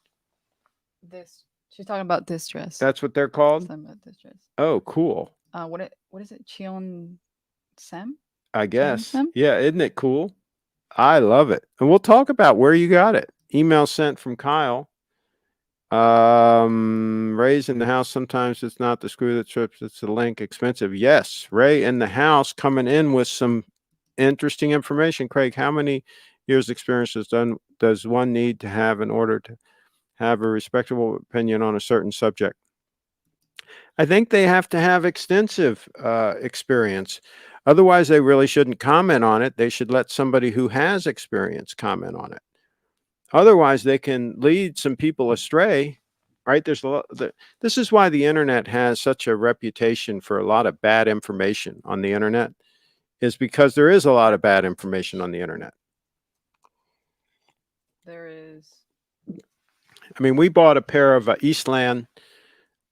this. She's talking about this dress. That's what they're called? Talking about this dress. Oh, cool. What is it? Cheon Sam? I guess. Sam? Yeah, isn't it cool? I love it. And we'll talk about where you got it. Email sent from Kyle. Ray's in the house. Sometimes it's not the screw that trips, it's the link. Expensive. Yes. Ray in the house coming in with some interesting information. Craig, how many years experience does one need to have in order to have a respectable opinion on a certain subject? I think they have to have extensive experience. Otherwise, they really shouldn't comment on it. They should let somebody who has experience comment on it. Otherwise, they can lead some people astray, right? There's a lot. This is why the internet has such a reputation for a lot of bad information on the internet, is because there is a lot of bad information on the internet. There is. I mean, we bought a pair of Eastland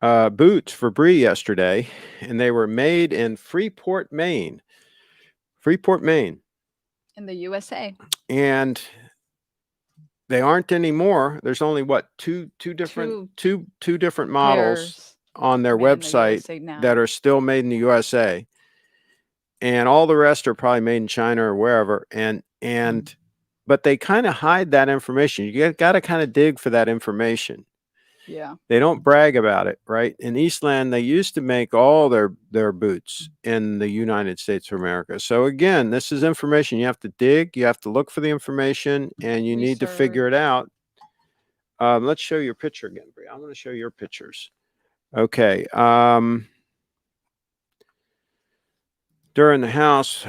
boots for Bree yesterday, and they were made in Freeport, Maine. Freeport, Maine. In the USA. And they aren't anymore. There's only what two different models on their website that are still made in the USA, and all the rest are probably made in China or wherever. But they kind of hide that information. You got to kind of dig for that information. Yeah. They don't brag about it, right? In Eastland, they used to make all their boots in the United States of America. So again, this is information you have to dig, you have to look for the information, and you need to figure it out. Let's show your picture again, Bri. I want to show your pictures. Okay. During the house,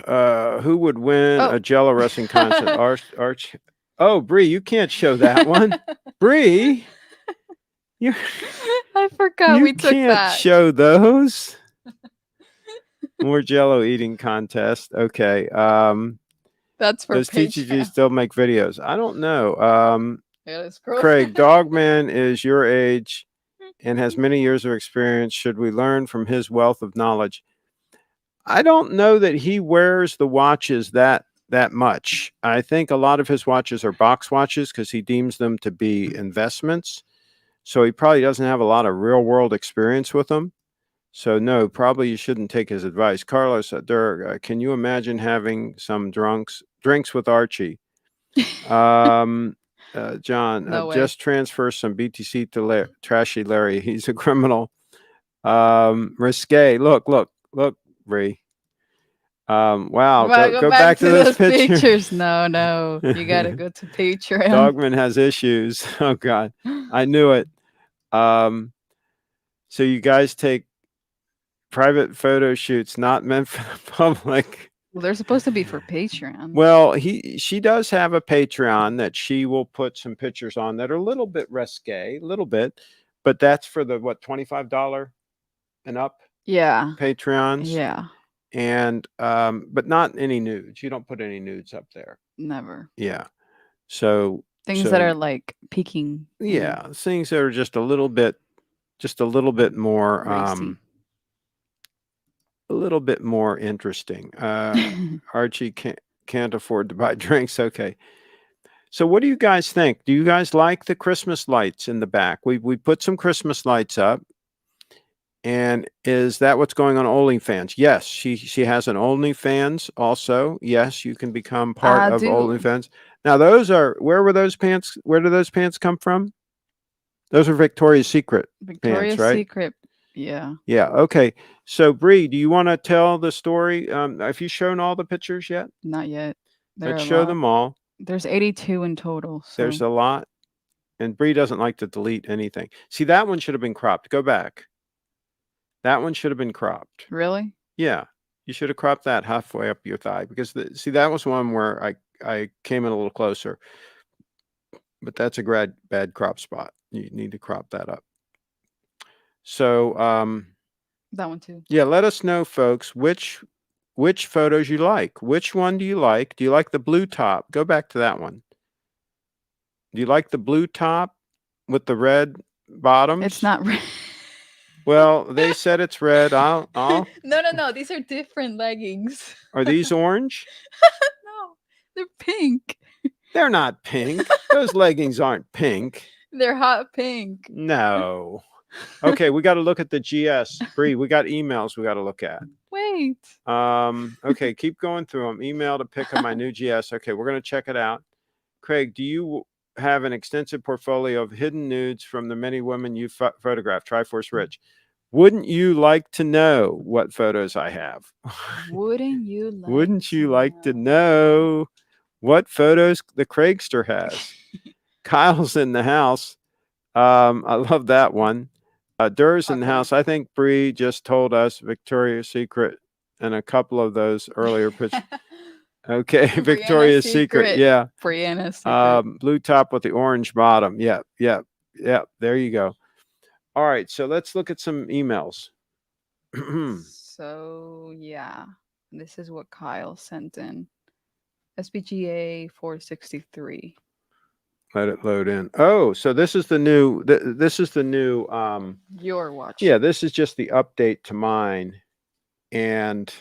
who would win a Jello wrestling contest? Arch. Oh, Bri, you can't show that one. Bri, you I forgot we took can't that. show those. More Jello eating contest. Okay. That's for Does TTG Patreon. still make videos? I don't know. Yeah, scroll Craig, down. Dogman is your age and has many years of experience. Should we learn from his wealth of knowledge? I don't know that he wears the watches that much. I think a lot of his watches are box watches because he deems them to be investments. So he probably doesn't have a lot of real world experience with them. So no, probably you shouldn't take his advice. Carlos, can you imagine having some drinks with Archie? John, No way. just transfer some BTC to Trashy Larry. He's a criminal. Risque. Look, Bree. Wow. Go back to those pictures. No. You gotta go to Patreon. Dogman has issues. Oh God, I knew it. So you guys take private photo shoots not meant for the public. Well, they're supposed to be for Patreon. Well, she does have a Patreon that she will put some pictures on that are a little bit risque, a little bit, but that's for the $25 and up Patreons. Yeah. And but not any nudes. You don't put any nudes up there. Never. Yeah. So things that are like peaking. Yeah, things that are just a little bit more racy. A little bit more interesting. Archie can't afford to buy drinks. Okay. So what do you guys think? Do you guys like the Christmas lights in the back? We put some Christmas lights up. And is that what's going on OnlyFans? Yes, she has an OnlyFans also. Yes, you can become part of OnlyFans. Now those are, where were those pants? Where do those pants come from? Those are Victoria's Secret pants, right? Secret. Yeah. Yeah. Okay. So Bree, do you want to tell the story? Have you shown all the pictures yet? Not yet. Let's show them all. There's 82 in total. So. There's a lot. And Bree doesn't like to delete anything. See, that one should have been cropped. Go back. That one should have been cropped. Really? Yeah. You should have cropped that halfway up your thigh because see, that was one where I came in a little closer. But that's a bad crop spot. You need to crop that up. So that one too. Yeah, let us know, folks, which photos you like. Which one do you like? Do you like the blue top? Go back to that one. Do you like the blue top with the red bottoms? It's not red. Well, they said it's red. I'll No. These are different leggings. Are these orange? No, they're pink. They're not pink. Those leggings aren't pink. They're hot pink. No. Okay, we got to look at the GS. Bree, we got emails we got to look at. Wait. Okay, keep going through them. Email to pick up my new GS. Okay, we're going to check it out. Craig, do you have an extensive portfolio of hidden nudes from the many women you photographed? Triforce Rich. Wouldn't you like to know what photos I have? Wouldn't you like to know what photos the Craigster has? Kyle's in the house. I love that one. Durr's in the house. I think Bree just told us Victoria's Secret and a couple of those earlier pictures. Okay, Victoria's Secret. Yeah. Brianna's Secret. Blue top with the orange bottom. Yeah. There you go. All right, so let's look at some emails. So yeah, this is what Kyle sent in. SPGA 463. Let it load in. Oh, so this is the new. This is the new. Your watch. Yeah, this is just the update to mine. And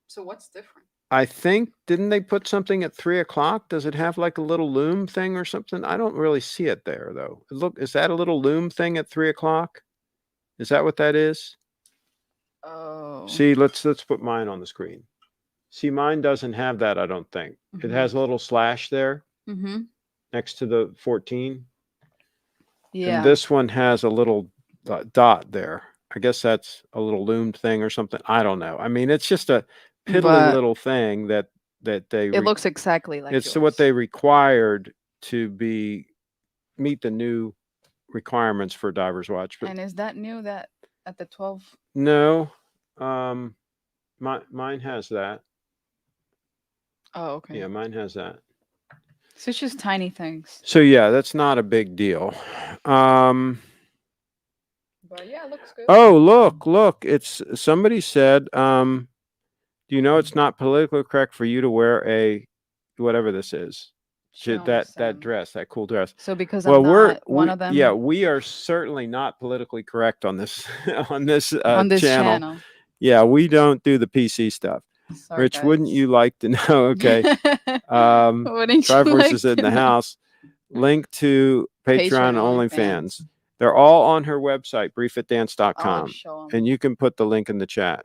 so what's different? I think, didn't they put something at 3:00? Does it have like a little loom thing or something? I don't really see it there though. Look, is that a little loom thing at 3:00? Is that what that is? Oh. See, let's put mine on the screen. See, mine doesn't have that, I don't think. It has a little slash there next to the 14. Yeah. And this one has a little dot there. I guess that's a little loomed thing or something. I don't know. I mean, it's just a piddly But little thing that they it looks exactly like it's yours. what they required to meet the new requirements for diver's watch. But And is that new that at the 12? no, mine has that. Oh, okay. Yeah, mine has that. So it's just tiny things. So yeah, that's not a big deal. But yeah, it looks good. Oh, look, it's somebody said, do you know it's not politically correct for you to wear a whatever this is? Show 'em, That Sam. dress, that cool dress. So because Well, I'm not one of them. Yeah, we are certainly not politically correct on this on this on this channel. channel. Yeah, we don't do the PC stuff. Sorry, Rich, wouldn't guys. you like to know? Okay. Wouldn't you Triforce like is in to the know? house. Link to Patreon and OnlyFans. They're all on her website, I'll briefitdance.com. show 'em. And you can put the link in the chat.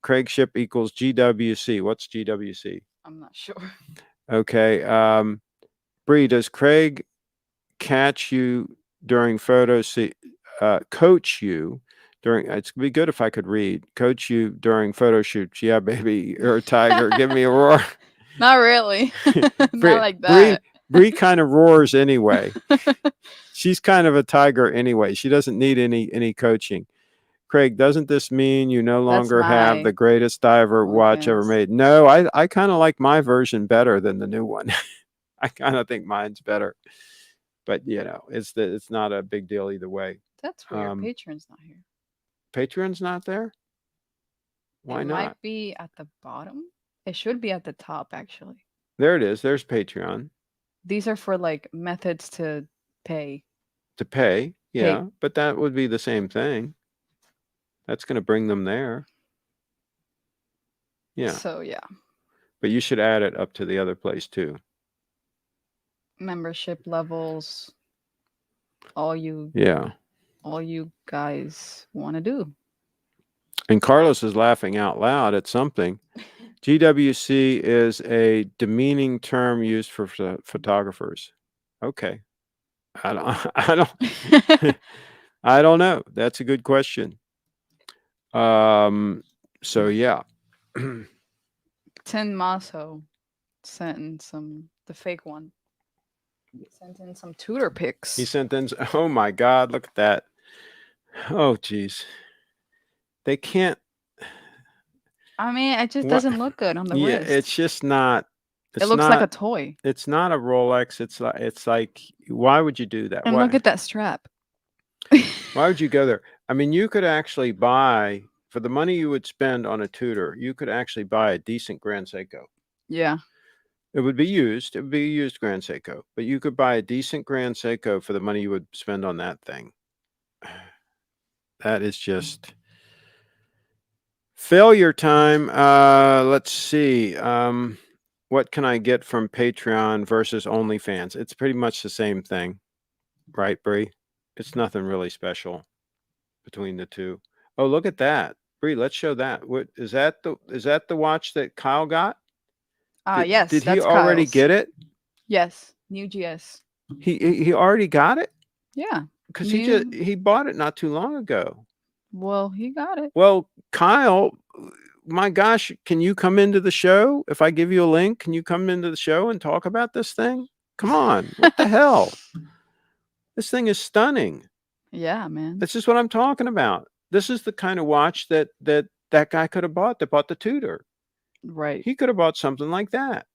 CraigShipp equals GWC. What's GWC? I'm not sure. Okay. Bree, does Craig catch you during coach you during, it's be good if I could read, coach you during photo shoots? Yeah, baby, you're a tiger. Give me a roar. Not really. Not like that. Bree kind of roars anyway. She's kind of a tiger anyway. She doesn't need any coaching. Craig, doesn't this mean you no longer have the greatest diver watch ever made? No, I kind of like my version better than the new one. I kind of think mine's better. But you know, it's not a big deal either way. That's weird. Patreon's not here. Patreon's not there? Why it not? Might be at the bottom. It should be at the top, actually. There it is. There's Patreon. These are for like methods to pay. To pay, yeah, but that would be the same thing. That's going to bring them there. Yeah. So yeah. But you should add it up to the other place too. Membership levels. All you guys want to do. And Carlos is laughing out loud at something. GWC is a demeaning term used for photographers. Okay. I don't know. That's a good question. So yeah. Tin Maso sent in the fake one. He sent in some tutor pics. He sent in, oh my God, look at that. Oh geez. They can't. I mean, it just doesn't look good on the wrist. It's just not. It looks like a toy. It's not a Rolex. It's like, why would you do that? And look at that strap. Why would you go there? I mean, you could actually buy, for the money you would spend on a tutor, you could actually buy a decent Grand Seiko. Yeah. It would be used. It would be a used Grand Seiko. But you could buy a decent Grand Seiko for the money you would spend on that thing. That is just failure time. Let's see. What can I get from Patreon versus OnlyFans? It's pretty much the same thing. Right, Bree? It's nothing really special between the two. Oh, look at that. Bree, let's show that. What is that the watch that Kyle got? Yes. Did he already get it? Yes. New GS. He already got it? Yeah. Because he bought it not too long ago. Well, he got it. Well, Kyle, my gosh, can you come into the show? If I give you a link, can you come into the show and talk about this thing? Come on. What the hell? This thing is stunning. Yeah, man. This is what I'm talking about. This is the kind of watch that guy could have bought, that bought the Tudor. Right. He could have bought something like that.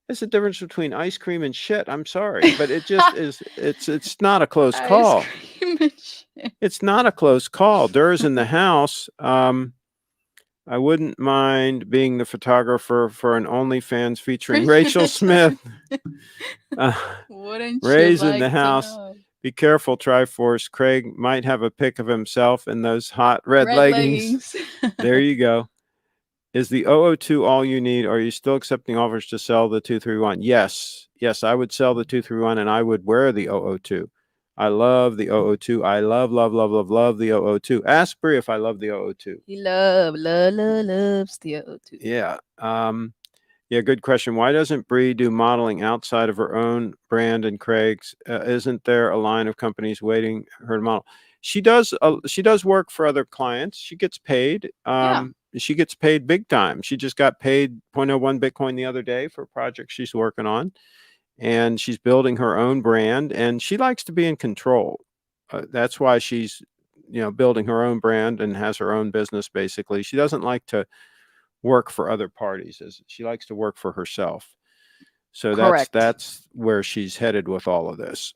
There's a difference between ice cream and shit. I'm sorry, but it just is. It's not a close call. Ice cream and shit. It's not a close call. Dur's in the house. I wouldn't mind being the photographer for an OnlyFans featuring Rachel Smith. Wouldn't Ray's you like in the house. Be careful, Triforce. Craig might have a pic of himself in those hot red leggings. There you go. Is the 002 all you need? Are you still accepting offers to sell the 231? Yes. Yes, I would sell the 231 and I would wear the 002. I love the 002. I love the 002. Ask Bree if I love the 002. He loves the 002. Yeah. Yeah, good question. Why doesn't Bree do modeling outside of her own brand and Craig's? Isn't there a line of companies waiting her to model? She does. She does work for other clients. She gets paid. Yeah. She gets paid big time. She just got paid 0.01 Bitcoin the other day for a project she's working on, and she's building her own brand. And she likes to be in control. That's why she's, building her own brand and has her own business. Basically, she doesn't like to work for other parties, as she likes to work for herself. So Correct. that's where she's headed with all of this.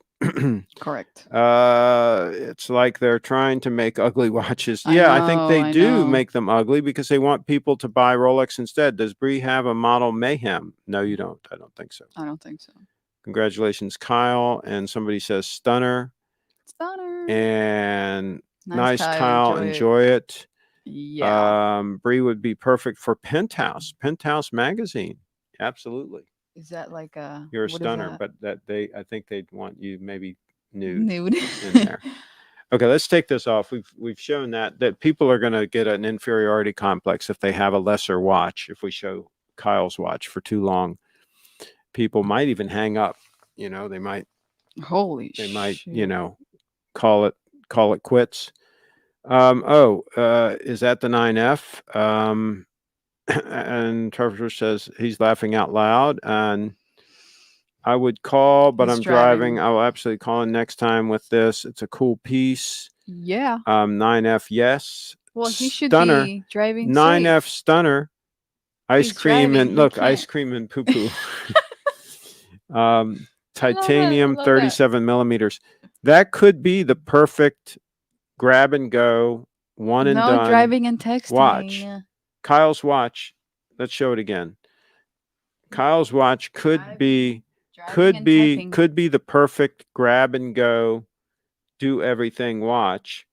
Correct. It's like they're trying to make ugly watches. I Yeah, I think they know, I do know. make them ugly because they want people to buy Rolex instead. Does Bree have a model Mayhem? No, you don't. I don't think so. I don't think so. Congratulations, Kyle. And somebody says stunner. Stunner. And Nice, nice, Kyle. Enjoy it. Yeah. Bree would be perfect for Penthouse magazine. Absolutely. Is that like a You're a what is stunner, that? but I think they'd want you maybe nude Nude. in there. Okay, let's take this off. We've shown that people are going to get an inferiority complex if they have a lesser watch. If we show Kyle's watch for too long, people might even hang up. They might Holy shoot. shit. Call it quits. Is that the 9F? And Trevor says he's laughing out loud. And I would call, but He's I'm driving. driving. I will absolutely call in next time with this. It's a cool piece. Yeah. 9F, yes. Well, he should Stunner. be driving 9F safe. stunner. Ice He's cream driving, and he look, ice can't. cream and poo poo. I love Titanium, that. 37 millimeters. That could be the perfect grab and go, one and No done driving and texting. watch. Kyle's watch. Let's show it again. Kyle's watch could be the perfect grab and go, do everything watch.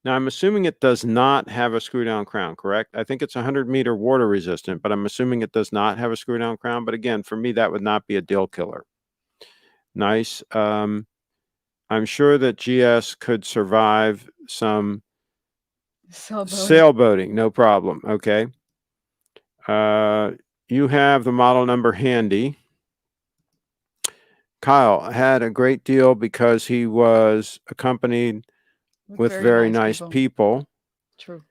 Now I'm assuming it does not have a screw down crown, correct? I think it's 100-meter water resistant, but I'm assuming it does not have a screw down crown. But again, for me, that would not be a deal killer. Nice. I'm sure that GS could survive some sailboating, no problem. Okay. You have the model number handy. Kyle had a great deal because he was accompanied with very nice people. True.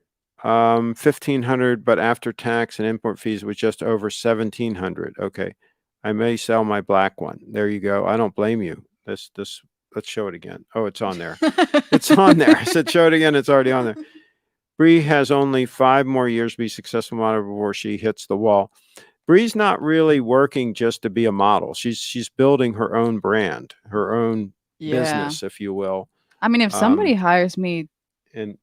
1,500, but after tax and import fees was just over 1,700. Okay. I may sell my black one. There you go. I don't blame you. Let's show it again. Oh, it's on there. It's on there. I said show it again. It's already on there. Bree has only 5 more years to be successful model before she hits the wall. Bree's not really working just to be a model. She's building her own brand, her own business, if you will. I mean, if somebody hires me and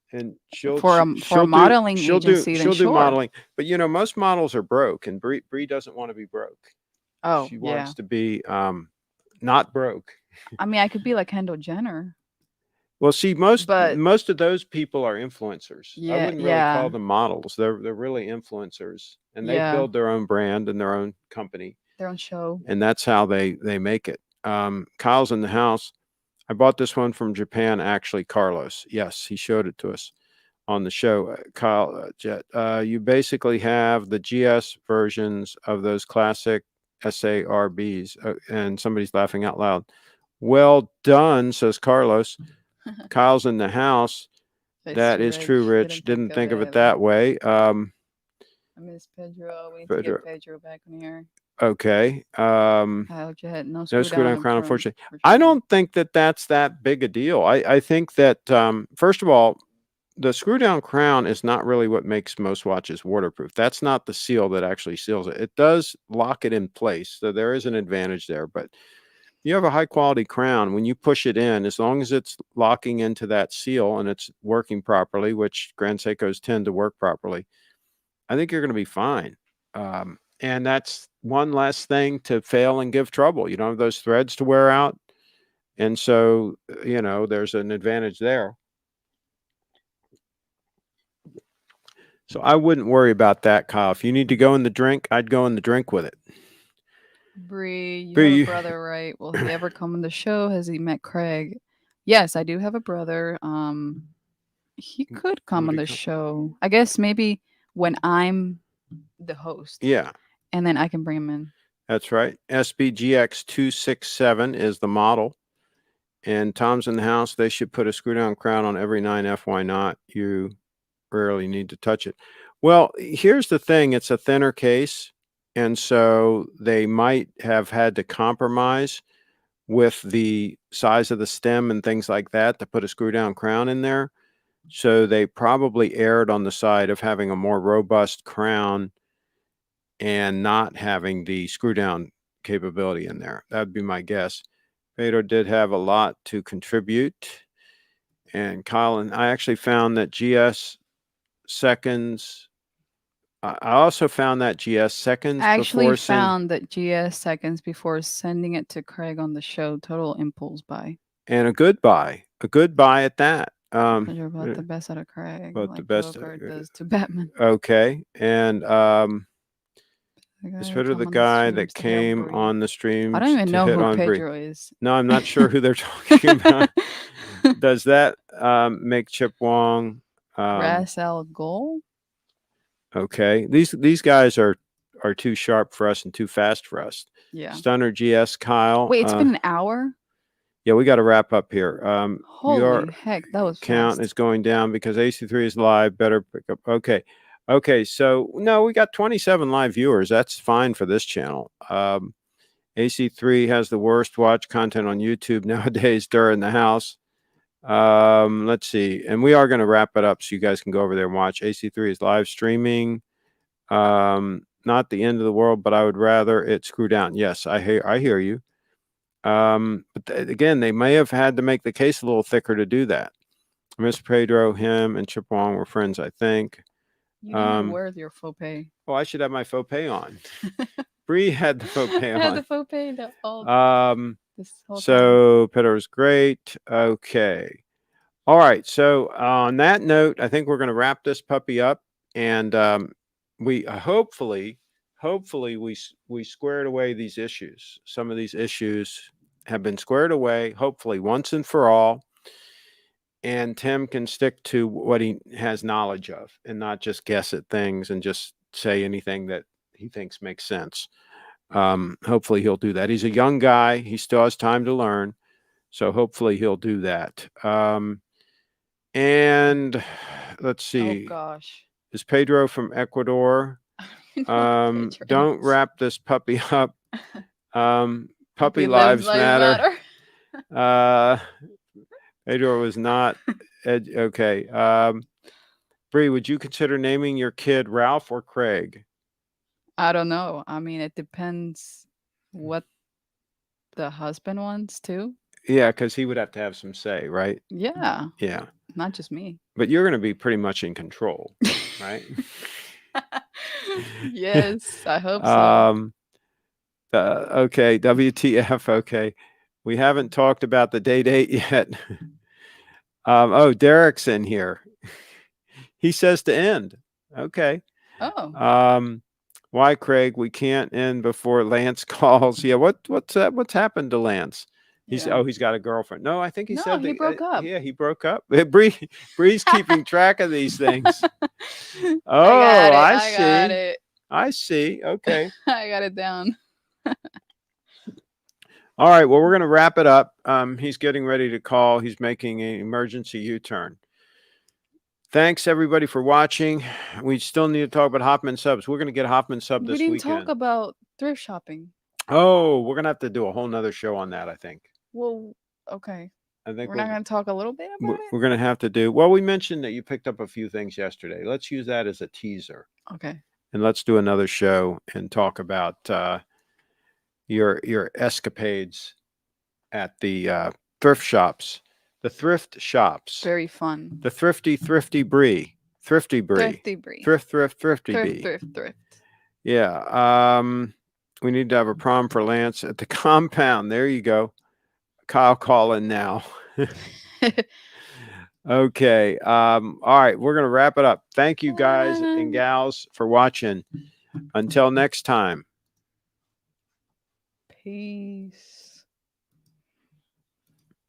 she'll for a modeling agency, she'll then do sure. modeling. But most models are broke, and Bree doesn't want to be broke. Oh, she wants to be not broke. I mean, I could be like Kendall Jenner. Well, see, most of those people are influencers. Yeah, I wouldn't really call them models. They're really influencers, and they build their own brand and their own company, their own show, and that's how they make it. Kyle's in the house. I bought this one from Japan, actually, Carlos. Yes, he showed it to us on the show. Kyle, Jet, you basically have the GS versions of those classic SARBs, and somebody's laughing out loud. Well done, says Carlos. Kyle's in the house. That is true, Rich. Didn't think of it that way. I miss Pedro. We need to get Pedro back in here. Okay. No screw down crown, unfortunately. I don't think that that's that big a deal. I think that, first of all, the screw down crown is not really what makes most watches waterproof. That's not the seal that actually seals it. It does lock it in place. So there is an advantage there, but you have a high quality crown. When you push it in, as long as it's locking into that seal and it's working properly, which Grand Seikos tend to work properly, I think you're going to be fine. And that's one less thing to fail and give trouble. You don't have those threads to wear out. And so, there's an advantage there. So I wouldn't worry about that, Kyle. If you need to go in the drink, I'd go in the drink with it. Bree, you have a brother, right? Will he ever come on the show? Has he met Craig? Yes, I do have a brother. He could come on the show. I guess maybe when I'm the host. Yeah. and then I can bring him in. That's right. SBGX 267 is the model. And Tom's in the house. They should put a screw down crown on every 9F. Why not? You rarely need to touch it. Well, here's the thing. It's a thinner case. And so they might have had to compromise with the size of the stem and things like that to put a screw down crown in there. So they probably erred on the side of having a more robust crown and not having the screw down capability in there. That'd be my guess. Pedro did have a lot to contribute. And Kyle, and I actually found that GS seconds. I also found that GS seconds I actually before found that GS seconds before sending it to Craig on the show. Total impulse buy. and a good buy at that. You're about the best out of Craig. But Like the best Joker does to Batman. Okay. And is Pedro the guy that to help came Bree. on the stream? I don't even to know hit who on Bree? Pedro is. No, I'm not sure who they're talking about. Does that make Chip Wong? Bracelet goal? Okay. These guys are too sharp for us and too fast for us. Yeah. Stunner GS Kyle. Wait, it's been an hour? Yeah, we got to wrap up here. Holy your heck, that was count fast. is going down because AC3 is live. Better pick up. Okay. So no, we got 27 live viewers. That's fine for this channel. AC3 has the worst watch content on YouTube nowadays during the house. Let's see. And we are going to wrap it up so you guys can go over there and watch. AC3 is live streaming. Not the end of the world, but I would rather it screw down. Yes, I hear you. But again, they may have had to make the case a little thicker to do that. Miss Pedro, him, and Chip Wong were friends, I think. You didn't wear your faux pay. Well, I should have my faux pay on. Bree had the faux pay on. I had the faux pay this whole so Pedro's great. Okay. All right. So on that note, I think we're going to wrap this puppy up, and we hopefully we squared away these issues. Some of these issues have been squared away, hopefully once and for all. And Tim can stick to what he has knowledge of and not just guess at things and just say anything that he thinks makes sense. Hopefully he'll do that. He's a young guy. He still has time to learn. So hopefully he'll do that. And let's see. Oh gosh. Is Pedro from Ecuador? Don't wrap this puppy up. Puppy lives matter. Pedro was not okay. Bree, would you consider naming your kid Ralph or Craig? I don't know. I mean, it depends what the husband wants too. Yeah, because he would have to have some say, right? Yeah. Yeah. Not just me. But you're going to be pretty much in control, right? Yes, I hope so. Okay, WTF. Okay, we haven't talked about the date yet. Oh, Derek's in here. He says to end. Okay. Oh. Why, Craig? We can't end before Lance calls. Yeah. What's happened to Lance? He's got a girlfriend. No, I think he said he broke up. Yeah, he broke up. Bree's keeping track of these things. Oh, I got it. I see. Okay. I got it down. All right. Well, we're going to wrap it up. He's getting ready to call. He's making an emergency U-turn. Thanks, everybody, for watching. We still need to talk about Hoffman subs. We're going to get Hoffman sub this weekend. We didn't talk about thrift shopping. Oh, we're going to have to do a whole nother show on that, I think. Well, okay. I think we're not going to talk a little bit about it? We're going to have to do. Well, we mentioned that you picked up a few things yesterday. Let's use that as a teaser. Okay. And let's do another show and talk about your escapades at the thrift shops. The thrift shops. Very fun. The thrifty Bree. Thrifty Bree. Thrifty Bee. Thrift. Yeah. We need to have a prom for Lance at the compound. There you go. Kyle calling now. Okay. All right. We're going to wrap it up. Thank you guys and gals for watching. Until next time. Peace.